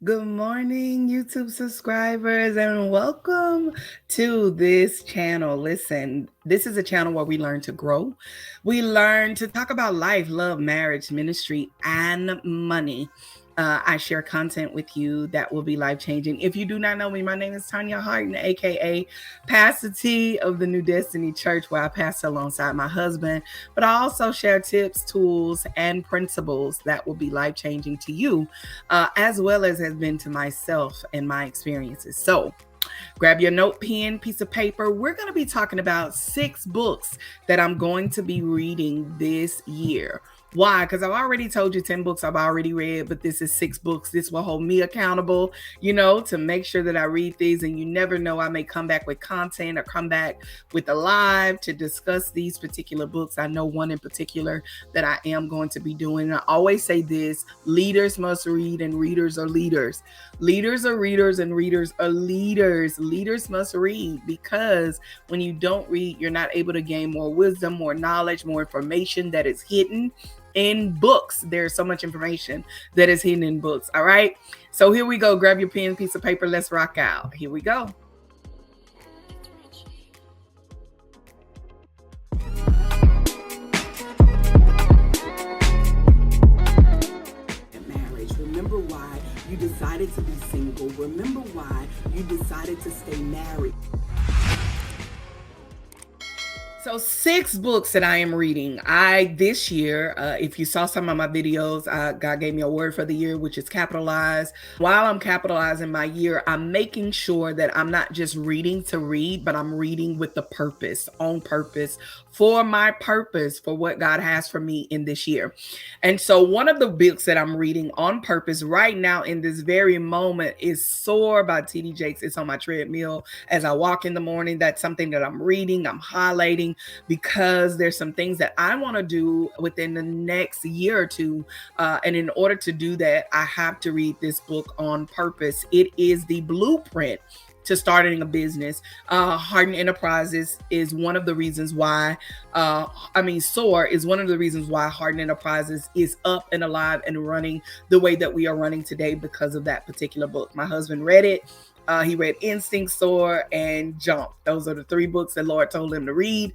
Good morning, YouTube subscribers, and welcome to this channel. Listen, this is a channel where we learn to grow. We learn to talk about life, love, marriage, ministry, and money. I share content with you that will be life-changing. If you do not know me, my name is Tonya Harden, aka Pastor T of the New Destiny Church, where I pastor alongside my husband. But I also share tips, tools, and principles that will be life-changing to you, as well as has been to myself and my experiences. So grab your note, pen, piece of paper. We're going to be talking about 6 books that I'm going to be reading this year. Why? Because I've already told you 10 books I've already read, but this is 6 books. This will hold me accountable, to make sure that I read these. And you never know, I may come back with content or come back with a live to discuss these particular books. I know one in particular that I am going to be doing. And I always say this: leaders must read and readers are leaders. Leaders are readers and readers are leaders. Leaders must read, because when you don't read, you're not able to gain more wisdom, more knowledge, more information that is hidden in books. There's so much information that is hidden in books. All right. So here we go. Grab your pen, piece of paper. Let's rock out. Here we go. Marriage. Remember why you decided to be single. Remember why you decided to stay married. So 6 books that I am reading. This year, if you saw some of my videos, God gave me a word for the year, which is capitalize. While I'm capitalizing my year, I'm making sure that I'm not just reading to read, but I'm reading with the purpose, on purpose, for my purpose, for what God has for me in this year. And so one of the books that I'm reading on purpose right now in this very moment is Soar by T.D. Jakes. It's on my treadmill as I walk in the morning. That's something that I'm reading, I'm highlighting, because there's some things that I want to do within the next year or two. And in order to do that, I have to read this book on purpose. It is the blueprint to starting a business. Harden Enterprises is one of the reasons why, SOAR is one of the reasons why Harden Enterprises is up and alive and running the way that we are running today, because of that particular book. My husband read it. He read Instinct, Soar, and Jump. Those are the 3 books that Lord told him to read,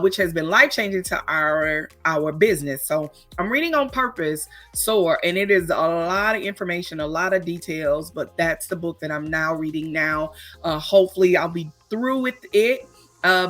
which has been life-changing to our business. So I'm reading on purpose, Soar, and it is a lot of information, a lot of details, but that's the book that I'm now reading now. Hopefully I'll be through with it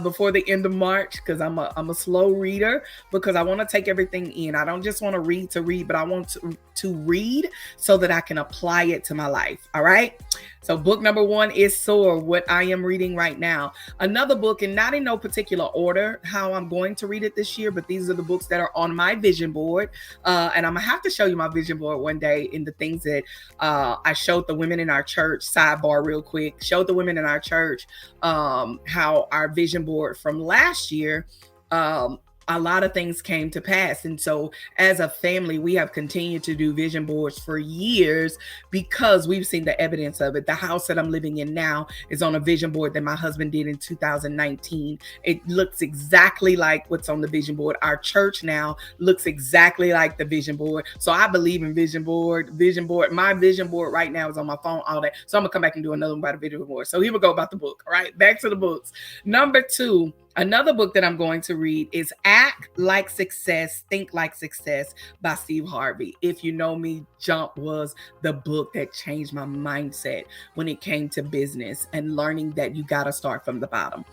before the end of March, because I'm a slow reader, because I want to take everything in. I don't just want to read, but I want to read so that I can apply it to my life. All right. So book number 1 is Soar, what I am reading right now. Another book, and not in no particular order how I'm going to read it this year, but these are the books that are on my vision board. And I'm gonna have to show you my vision board one day, in the things that I showed the women in our church. Sidebar real quick. Showed the women in our church how our vision board from last year, a lot of things came to pass. And so as a family, we have continued to do vision boards for years, because we've seen the evidence of it. The house that I'm living in now is on a vision board that my husband did in 2019. It looks exactly like what's on the vision board. Our church now looks exactly like the vision board. So I believe in vision board. My vision board right now is on my phone all day. So I'm gonna come back and do another one about the vision board. So here we go about the book. All right, back to the books. Number 2, another book that I'm going to read is Act Like Success, Think Like Success by Steve Harvey. If you know me, Jump was the book that changed my mindset when it came to business and learning that you got to start from the bottom.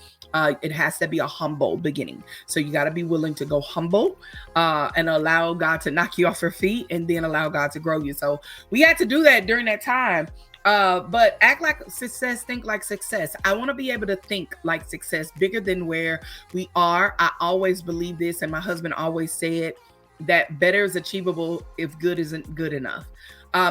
It has to be a humble beginning. So you got to be willing to go humble and allow God to knock you off your feet, and then allow God to grow you. So we had to do that during that time. But act like success, think like success. I want to be able to think like success, bigger than where we are. I always believe this, and my husband always said that better is achievable if good isn't good enough.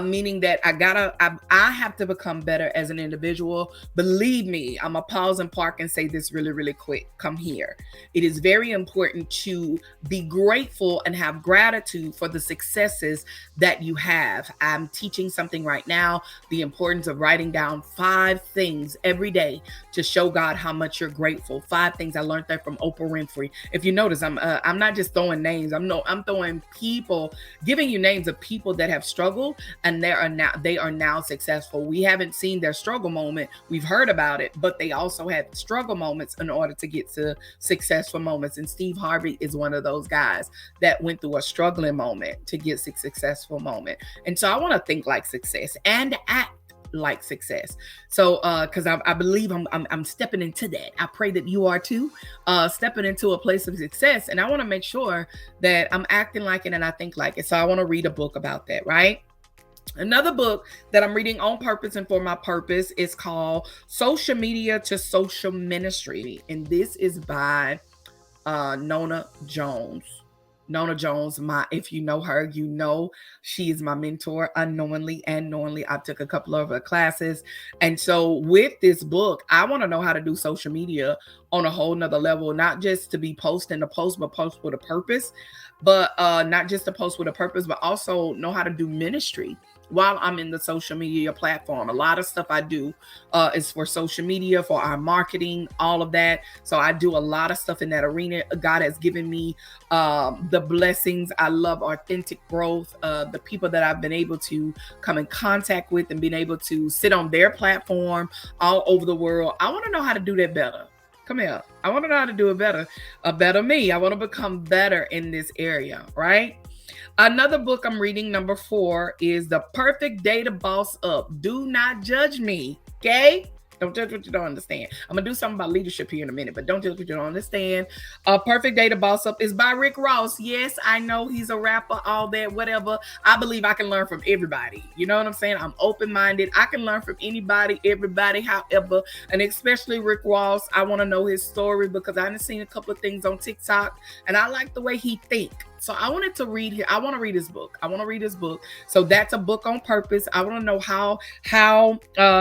Meaning that I have to become better as an individual. Believe me, I'm gonna pause and park and say this really, really quick. Come here. It is very important to be grateful and have gratitude for the successes that you have. I'm teaching something right now, the importance of writing down 5 things every day to show God how much you're grateful. 5 things. I learned that from Oprah Winfrey. If you notice, I'm not just throwing names. I'm throwing people, giving you names of people that have struggled, and they are now successful. We haven't seen their struggle moment. We've heard about it, but they also had struggle moments in order to get to successful moments. And Steve Harvey is one of those guys that went through a struggling moment to get to successful moment. And so I want to think like success and act like success. So because I believe I'm stepping into that. I pray that you are too, stepping into a place of success. And I want to make sure that I'm acting like it and I think like it. So I want to read a book about that, right? Another book that I'm reading on purpose and for my purpose is called Social Media to Social Ministry. And this is by Nona Jones. Nona Jones, if you know her, you know she is my mentor unknowingly and knowingly. I took a couple of her classes. And so with this book, I want to know how to do social media on a whole nother level, not just to be posting a post, but post with a purpose, but not just to post with a purpose, but also know how to do ministry while I'm in the social media platform. A lot of stuff I do is for social media, for our marketing, all of that. So I do a lot of stuff in that arena. God has given me the blessings. I love authentic growth. The people that I've been able to come in contact with and been able to sit on their platform all over the world. I want to know how to do that better. Come here. I want to know how to do it better. A better me. I want to become better in this area, right? Another book I'm reading, number 4, is The Perfect Day to Boss Up. Do not judge me, okay? Don't judge what you don't understand. I'm going to do something about leadership here in a minute, but don't judge what you don't understand. Perfect Day to Boss Up is by Rick Ross. Yes, I know he's a rapper, all that, whatever. I believe I can learn from everybody. You know what I'm saying? I'm open-minded. I can learn from anybody, everybody, however, and especially Rick Ross. I want to know his story because I've seen a couple of things on TikTok, and I like the way he thinks. So I wanted to read here. I want to read his book. So that's a book on purpose. I want to know how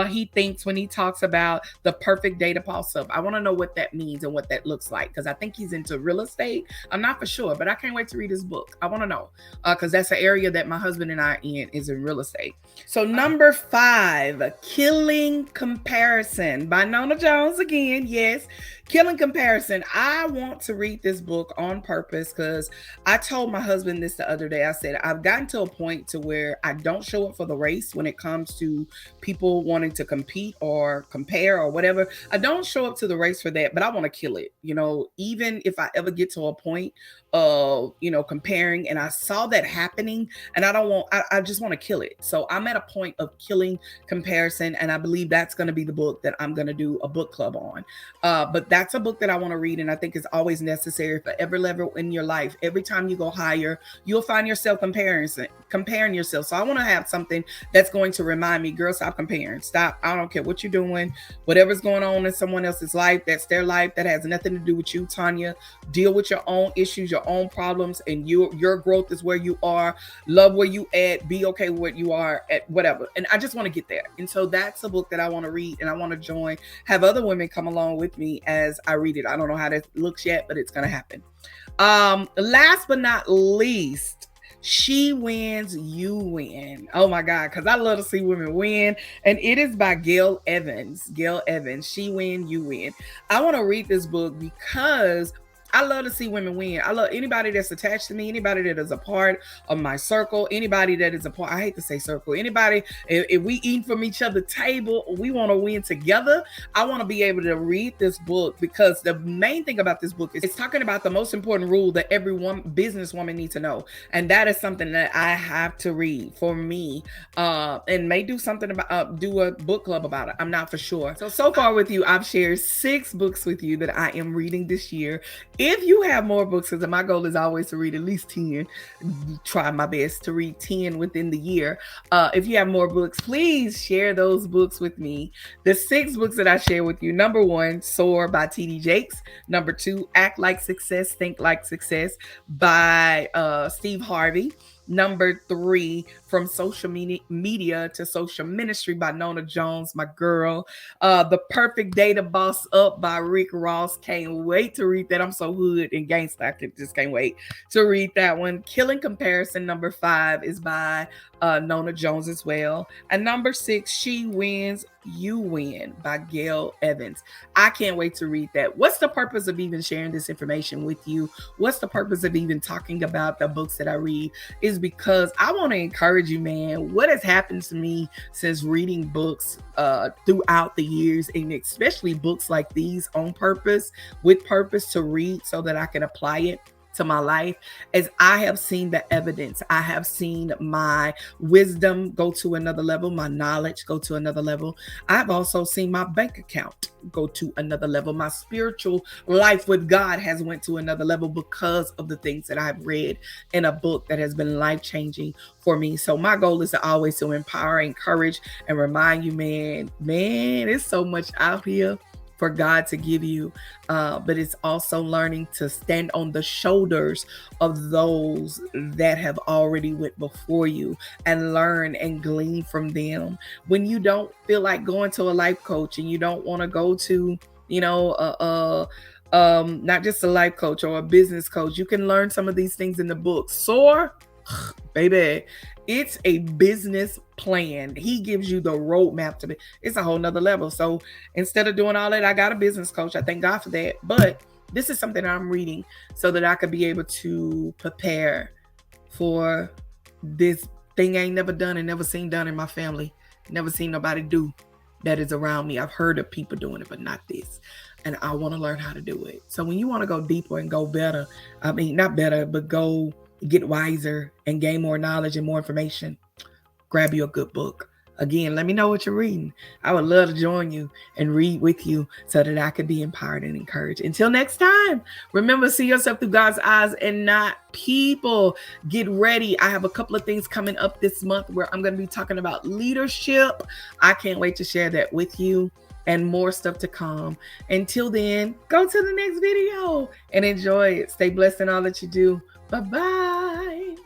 he thinks when he talks about the perfect day to boss up. I want to know what that means and what that looks like, because I think he's into real estate. I'm not for sure, but I can't wait to read his book. I want to know because that's an area that my husband and I are in, is in real estate. So number 5, Killing Comparison by Nona Jones again. Yes. Killing Comparison. I want to read this book on purpose because I told my husband this the other day. I said, I've gotten to a point to where I don't show up for the race when it comes to people wanting to compete or compare or whatever. I don't show up to the race for that, but I want to kill it. You know, even if I ever get to a point of, comparing, and I saw that happening, and I just want to kill it. So I'm at a point of killing comparison, and I believe that's going to be the book that I'm going to do a book club on. But that's a book that I want to read, and I think it's always necessary for every level in your life. Every time you go higher, you'll find yourself comparing yourself. So I want to have something that's going to remind me, girl, stop comparing. Stop. I don't care what you're doing, whatever's going on in someone else's life, that's their life. That has nothing to do with you, Tonya. Deal with your own issues, your own problems, and your growth is where you are. Love where you at. Be okay with what you are at, whatever. And I just want to get there. And so that's a book that I want to read, and I want to have other women come along with me as I read it. I don't know how that looks yet, but it's going to happen. Last but not least, She Wins, You Win. Oh my God, because I love to see women win. And it is by Gail Evans. She Win, You Win. I want to read this book because I love to see women win. I love anybody that's attached to me, anybody that is a part of my circle, anybody that is a part, I hate to say circle, anybody, if we eat from each other's table, we want to win together. I want to be able to read this book because the main thing about this book is it's talking about the most important rule that every businesswoman needs to know. And that is something that I have to read for me, and may do something about, do a book club about it. I'm not for sure. So far with you, I've shared 6 books with you that I am reading this year. If you have more books, because my goal is always to read at least 10, try my best to read 10 within the year. If you have more books, please share those books with me. The 6 books that I share with you: number 1, Soar by T.D. Jakes. Number 2, Act Like Success, Think Like Success by Steve Harvey. Number 3, From Social Media to Social Ministry by Nona Jones, my girl. The Perfect Day to Boss Up by Rick Ross. Can't wait to read that. I'm so hood and gangsta. I just can't wait to read that one. Killing Comparison, number 5, is by Nona Jones as well. And number 6, She Wins, You Win by Gail Evans. I can't wait to read that. What's the purpose of even sharing this information with you? What's the purpose of even talking about the books that I read? Is because I want to encourage you, man. What has happened to me since reading books throughout the years, and especially books like these on purpose, with purpose to read so that I can apply it to my life, as I have seen the evidence. I have seen my wisdom go to another level, my knowledge go to another level. I've also seen my bank account go to another level. My spiritual life with God has went to another level because of the things that I've read in a book that has been life-changing for me. So my goal is to always to empower, encourage, and remind you, man, it's so much out here for God to give you, but it's also learning to stand on the shoulders of those that have already went before you and learn and glean from them. When you don't feel like going to a life coach and you don't want to go to, not just a life coach or a business coach, you can learn some of these things in the book. SOAR, baby, it's a business plan. He gives you the roadmap to it. It's a whole nother level. So instead of doing all that, I got a business coach. I thank God for that. But this is something I'm reading so that I could be able to prepare for this thing I ain't never done and never seen done in my family. Never seen nobody do that is around me. I've heard of people doing it, but not this. And I want to learn how to do it. So when you want to go deeper and go better, I mean, not better, but go get wiser and gain more knowledge and more information, grab you a good book. Again, let me know what you're reading. I would love to join you and read with you so that I could be empowered and encouraged. Until next time, remember, see yourself through God's eyes and not people. Get ready. I have a couple of things coming up this month where I'm going to be talking about leadership. I can't wait to share that with you, and more stuff to come. Until then, go to the next video and enjoy it. Stay blessed in all that you do. Bye-bye.